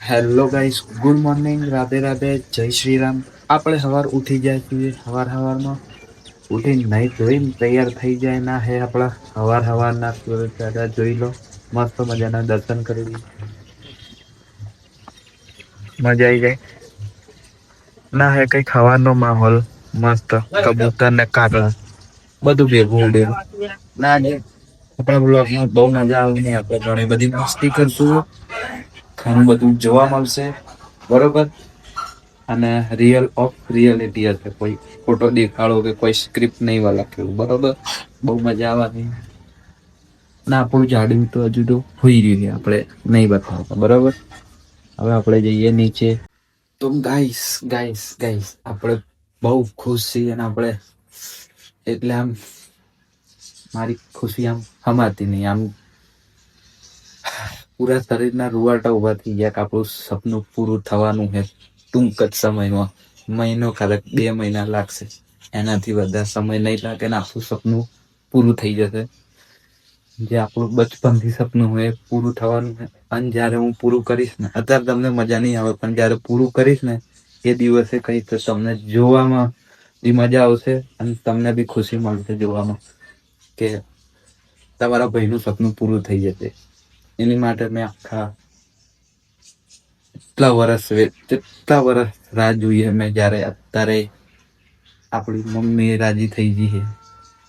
Hello guys, good morning, Radhe Radhe, જય શ્રી રામ. આપણે સવાર ઉઠી જાય છીએ. સવારમાં ઉઠીને નહીં ધોઈને તૈયાર થઈ જાય ના હે આપણા સવારના સૂરજ દાદા જોઈ લો. મસ્ત મજાના દર્શન કરી મજા આવી જાય ના હે કઈ ખાવાનો માહોલ મસ્ત કબૂતર ને કાગડા બધું ભેગું ના આપણા બ્લોગમાં બહુ મજા આવે ને આપણે ઘણી બધી મસ્તી કરશું. ઘણું બધું જોવા મળશે, બરોબર. અને રિયાલિટી હશે. કોઈ ફોટો દેખાડો કે કોઈ સ્ક્રિપ્ટ નહીં વાલા કેવું, બરોબર. બહુ મજા આવવાની ના આપણું જાડ્યું તો હજુ તો હોઈ રહ્યું છે. આપણે નહીં બતાવતા, બરોબર. હવે આપણે જઈએ નીચે. તો ગાઈસ ગાઈસ ગાઈસ આપણે બહુ ખુશ છીએ અને આપણે એટલે આમ મારી ખુશી આમ સમાતી નહીં. આમ પૂરા શરીરના રૂવાટા ઉભા થઈ ગયા કે આપણું સપનું પૂરું થવાનું છે ટૂંક જ સમયમાં. મહિનો કદાચ 2 મહિના લાગશે, એનાથી વધારે સમય નહીં લાગે ને આખું સપનું પૂરું થઈ જશે. જે આપણું બચપનથી સપનું હોય એ પૂરું થવાનું છે. અને જ્યારે હું પૂરું કરીશ ને, અત્યારે તમને મજા નહીં આવે, પણ જ્યારે પૂરું કરીશ ને એ દિવસે કંઈક તમને જોવામાં બી મજા આવશે અને તમને બી ખુશી મળશે જોવામાં કે તમારા ભાઈનું સપનું પૂરું થઈ જશે. એની માટે મેં જેટલા વર્ષ રાહ જોઈએ મેં, જ્યારે અત્યારે આપણી મમ્મી રાજી થઈ ગઈ છે.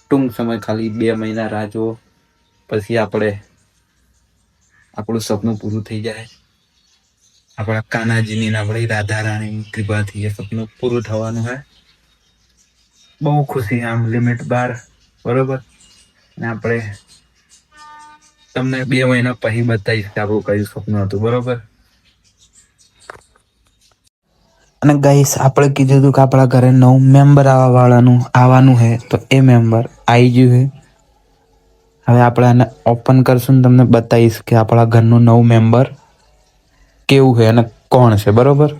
ટૂંક સમય, ખાલી 2 મહિના રાહ જુઓ, પછી આપણું સપનું પૂરું થઈ જાય. આપણા કાનાજીની ને આપણી રાધા રાણીની કૃપાથી એ સપનું પૂરું થવાનું છે. બહુ ખુશી, આમ લિમિટ બાર, બરોબર. ને આપણે તમને 2 મહિના પછી બતાવીશ કે આપણું કયું સપનું હતું, બરોબર. અને ગાઈસ આપણે કીધું હતું કે આપણા ઘરે 9 મેમ્બર આવવાનું છે, તો એ મેમ્બર આવી ગયું છે. હવે આપણે આને ઓપન કરશું ને તમને બતાવીશ કે આપણા ઘરનું 9 મેમ્બર કેવું છે અને કોણ છે, બરોબર.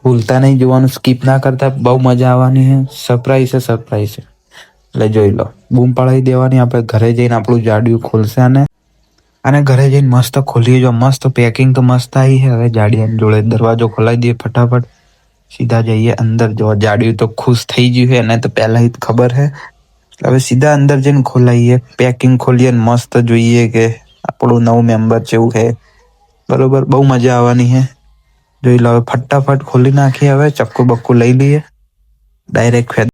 ભૂલતા નહીં જોવાનું, સ્કીપ ના કરતા. બહુ મજા આવવાની છે. સરપ્રાઈઝ છે. એટલે જોઈ લો. બૂમ પડાવી દેવાની. આપણે ઘરે જઈને આપણું જાડિયું ખોલશે અને ઘરે જઈને મસ્ત ખોલીએ. જો મસ્ત પેકિંગ તો મસ્ત આવી છે. હવે જાડિયાની જોડે દરવાજો ખોલાવી દઈએ ફટાફટ. સીધા જઈએ અંદર. જો જાડિયું તો ખુશ થઈ ગયું છે, એને તો પહેલા જ ખબર છે. હવે સીધા અંદર જઈને ખોલાઈએ, પેકિંગ ખોલીએ, મસ્ત જોઈએ કે આપણું 9 મેમ્બર જેવું છે, બરોબર. બહુ મજા આવવાની છે. જોઈ લો. હવે ફટાફટ ખોલી નાખીએ. હવે ચક્કુ બક્કુ લઈ લઈએ ડાયરેક્ટ.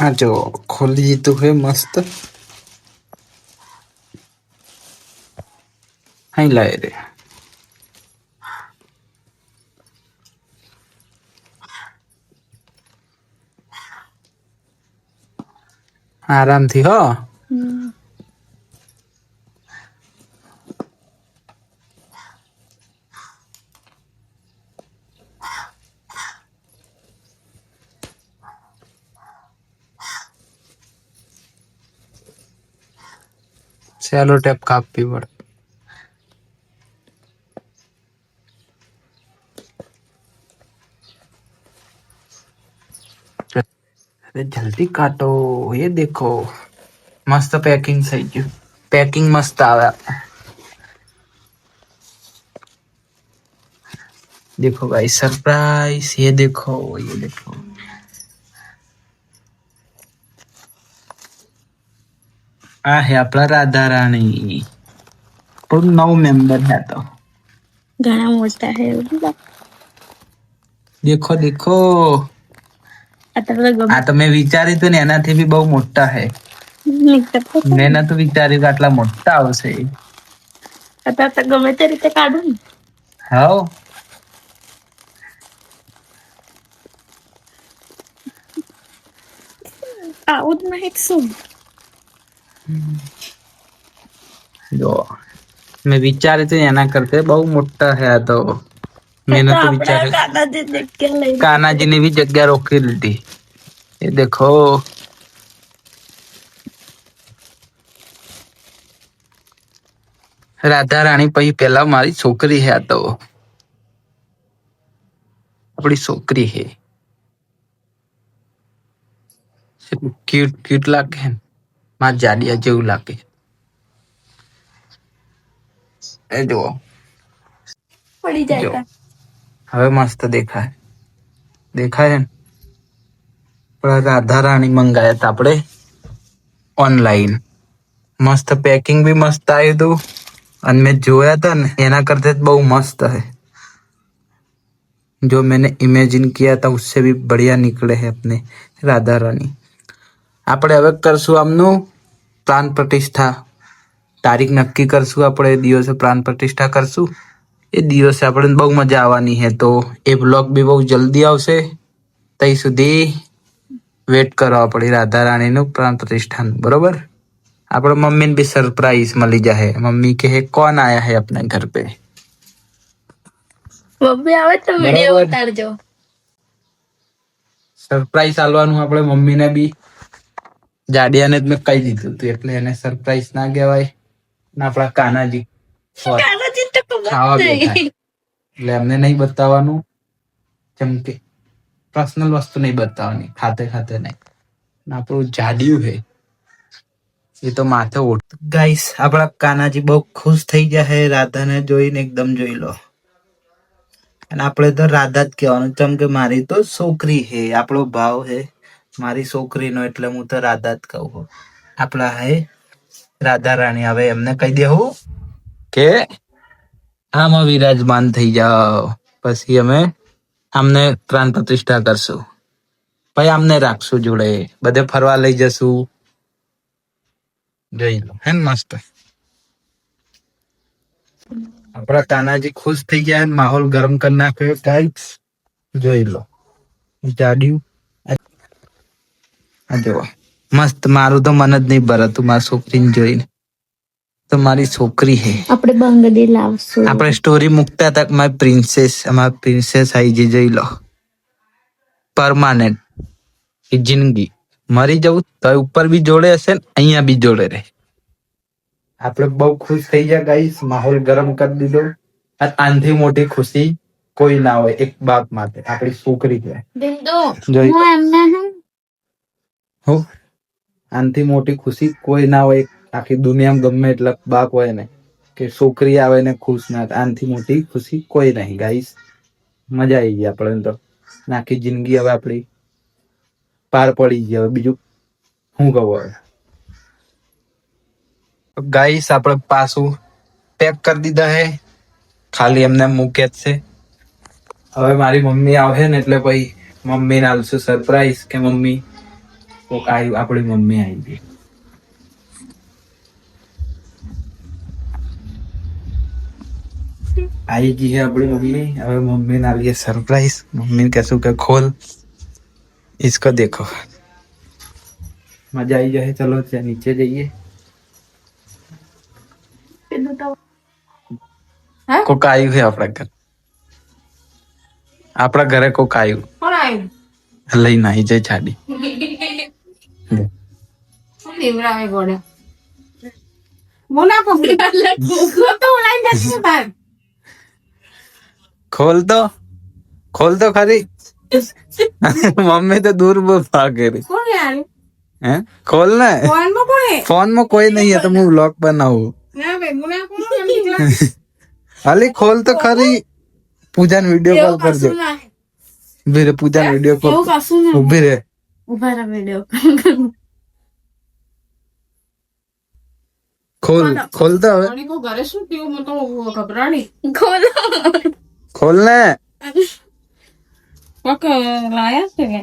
આ જો ખોલી દીધું છે મસ્ત. હાઈ લાય રે. આરામથી હો. સેલો ટેપ કાપવી પડે. અરે જલ્દી કાટો. ये देखो मस्त पैकिंग થઈ ગયું. પેકિંગ મસ્ત આવે. देखो भाई सरप्राइज, ये देखो. આ હે આપણા રાધા રાણી. પણ 9 મેમ્બર है तो ઘણા મોટા હે. देखो. અત્યારે આ તો મેં વિચાર્યું હતું ને એનાથી બી બહુ મોટા હે. મેં નતું વિચાર્યું કે આટલા મોટા આવશે. અત્યારે તો ગમે તે રીતે કાઢું ને. હાઉ આવું જ નહીં શું. જો મેં વિચાર્યું હતું એના કરતા બહુ મોટા હે આ તો. મેં નતું વિચાર્યું. કાનાજીની भी જગ્યા રોકી લીધી. ये देखो. રાધા રાણી પછી પેલા મારી છોકરી હે આ તો. આપણી છોકરી હે. ક્યુટ ક્યુટ લાગે ને, માં જાડિયા જેવું લાગે. એ જુઓ, પડી જાય જો તા. હવે મસ્ત દેખાય, દેખાય ને. પણ રાધા રાણી મંગાયા હતા આપણે ઓનલાઈન. મસ્ત પેકિંગ બી મસ્ત આવ્યું હતું. અને મેં જોયા था ને એના કરતા બહુ મસ્ત है. जो मैंने इमेजिन किया था उससे भी बढ़िया निकले हैं अपने राधा रानी. આપણે હવે કરશું આમનું પ્રાણ પ્રતિષ્ઠા. તારીખ નક્કી કરશું, આપણે એ દિવસે પ્રાણ પ્રતિષ્ઠા કરશું. એ દિવસે આપણે બહુ મજા આવવાની છે. તો એ બ્લોગ બી બહુ જલ્દી આવશે. ત્યાં સુધી વેટ કરવા પડી રાધા રાણીનું પ્રાણ પ્રતિષ્ઠાનું, બરોબર. આપણે મમ્મીને બી સરપ્રાઈઝ મળી જાય. મમ્મી કહે કોણ આયા હે अपने घर पे. મમ્મી આવે તો વિડીયો બરાબર. ઉતારજો. સરપ્રાઈઝ આલવાનું આપણે મમ્મીને બી. જાડિયાને જ મેં કહી દીધું હતું એટલે એને સરપ્રાઈઝ ના કહેવાય. ને આપણા કાનાજી કાનાજી તો ખબર ખાવા જ બેઠા નહીં. એટલે એમને નહીં બતાવવાનું. જેમ કે પર્સનલ વસ્તુ નહીં બતાવવાની, ખાતે ખાતે નહીં. ને આપણું જાડિયું હે એ તો માથે ઓઢ. ગાઈસ, આપણા કાનાજી બહુ ખુશ થઈ ગયા હે રાધાને જોઈને. એકદમ જોઈ લો. અને આપણે તો રાધા જ કહેવાનું, કેમ કે મારી તો છોકરી હે, આપણો ભાવ હે મારી છોકરીનો, એટલે હું તો રાધા જ કહું. આપણા હે રાધા રાણી. હવે એમને કહી દેવું કે આમાં વિરાજમાન થઈ જાઓ. પછી અમે આમને પ્રાણ પ્રતિષ્ઠા કરશું. પછી આમને રાખશું જોડે, બધે ફરવા લઈ જશું. જોઈ લો હે ને મસ્ત. આપણા કાનાજી ખુશ થઈ ગયા, માહોલ ગરમ કરી નાખ્યો. ગાઈસ જોઈ લો જાડ્યું. આ જુઓ મસ્ત. મારું તો મન જ નહીં ભરાતું મારી છોકરીને જોઈને. તો મારી છોકરી હે. આપણે બંગડી લાવશું. આપણે સ્ટોરી મૂકતા હતા કે મારી પ્રિન્સેસ, અમારી પ્રિન્સેસ આઈ જી. જોઈ લો પરમાનન્ટ. એ જિંદગી મરી જવું તો ઉપર બી જોડે હશે ને અહીંયા બી જોડે રહે. આપણે બહુ ખુશ થઈ ગયા ગાઈસ. માહોલ ગરમ કરી દીધો. અને આનથી મોટી ખુશી કોઈ ના હોય એક બાપ માટે. આપણી છોકરી કહેવાય. બિંદુ જોઈ હું એમને હે હો, આનથી મોટી ખુશી કોઈ ના હોય. આખી દુનિયામાં ગમે એટલા બાપ હોય ને કે છોકરી આવે ને ખુશ ના થાય. આનથી મોટી ખુશી કોઈ નહીં ગાઈસ. મજા આવી ગઈ આપણે તો. આખી જિંદગી હવે આપણી પાર પડી ગઈ. હવે બીજું શું કહું હવે. ગાઈસ આપણે પાછું પેક કરી દીધા હે. ખાલી એમને મૂકે જ છે. હવે મારી મમ્મી આવે ને એટલે પછી મમ્મીને આલશું સરપ્રાઈઝ કે મમ્મી કોક આવ્યું. આપણી મમ્મી આવી ગઈ. आई जी है अपनी मम्मी. હવે મમ્મી ને આલીએ સરપ્રાઈઝ. મમ્મી કહેશું કે ખોલ इसको देखो. મજા આવી જાય. ચલો ત્યાં નીચે જઈએ. બિંદુ તો કોક આવ્યું છે આપણા ઘર. આપણા ઘરે કોક આવ્યું. કોણ આવ્યું? લઈને આવી જાય છાડી. દેવરાવે ગોળે બોલા પકડી તો ઓલાઈ જશે બાર. ખોલ તો ખરી. મમ્મી તો દૂર બહુ ભાગે રે. કોણ યાર? હે ખોલ ને. ફોનમાં કોણે? ફોન માં કોઈ નહીં. તો હું વ્લોગ બનાવું. ના બે મુના કોણ એમ અલી ખોલ તો ખરી. પૂજાને વિડીયો કોલ કરજો. ઉભી રે. પૂજાને વિડીયો કોલ. એવું કશું નહીં. ઉભી રે. ઉભા રહો વિડિયો. ખોલ તો હવે. કો ઘરે શું થયું? મને તો ગભરાણી. ખોલો. ખોલ ને. કોક લાયા છે કે?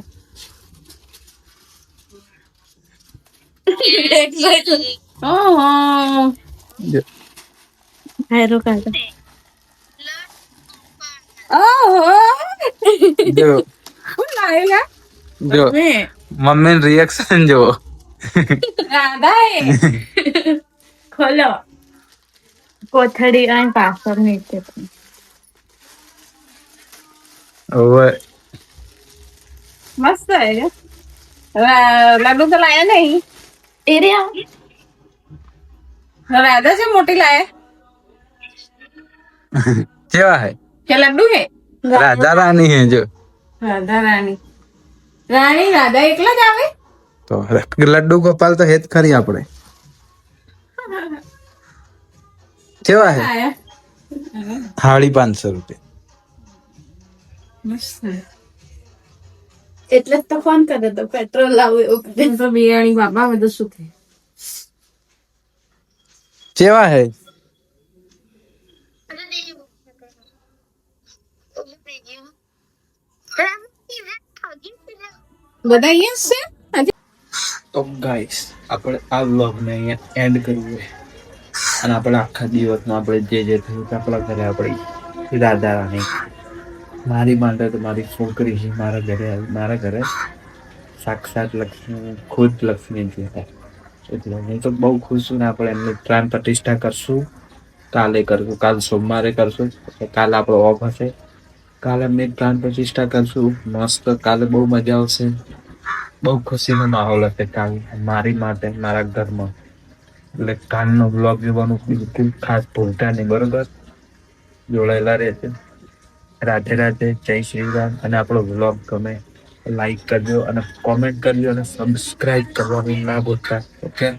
ઓહો. જો. હેરો કાઢો. ઓહો. જો કોણ લાયેલા? જો મમ્મી રિએક્શન જો. રાધા એ. ખોલો. કોથળી અને પાછળ નીચે. ઓવે મસ્ત હે. લડ્ડુ તો લાયા નહીં. એ રે રાધા છે મોટી લાયા કેવા હે? કે લડ્ડુ હે? રાધા રાની હે જો. રાધા રાણી રાણી રાધા એકલા જ આવે તો લડ્ડુ ગોપાલ તો હેત ખરી આપણે કેવા હે આયા હાળી 500 રૂપિયા મસ્ત એટલે જ તો ફોન કર્યો તો પેટ્રોલ લાવું એવું તો બિયાણી બાપા બધું શું થાય કેવા હે બધા અહીંયા છે તો ગાઈસ આપણે આ વ્લોગને અહીંયા એન્ડ કરીએ અને આપણે આખા દિવસમાં આપણે જે થયું તે આપણા ઘરે આપણે રાધા રાણી મારી માટે તો મારી છોકરી છે મારા ઘરે સાક્ષાત લક્ષ્મી ખુદ લક્ષ્મી છે એટલે હું તો બહુ ખુશ છું ને આપણે એમની પ્રાણ પ્રતિષ્ઠા કરશું કાલે કરશું કાલ સોમવારે કરશું કાલે આપણો ઓફ હશે કાલે એમની પ્રાણ પ્રતિષ્ઠા કરશું મસ્ત કાલે બહુ મજા આવશે બહુ ખુશીનો માહોલ હશે કાલ મારી માટે મારા ઘરમાં એટલે કાલનો બ્લોગ જોવાનું બિલકુલ ખાસ ભૂલતા નહીં બરોબર જોડાયેલા રહેશે રાધે રાધે જય શ્રી રામ અને આપણો બ્લોગ ગમે લાઈક કરજો અને કોમેન્ટ કરજો અને સબસ્ક્રાઇબ કરવાનું ના ભૂલતા ઓકે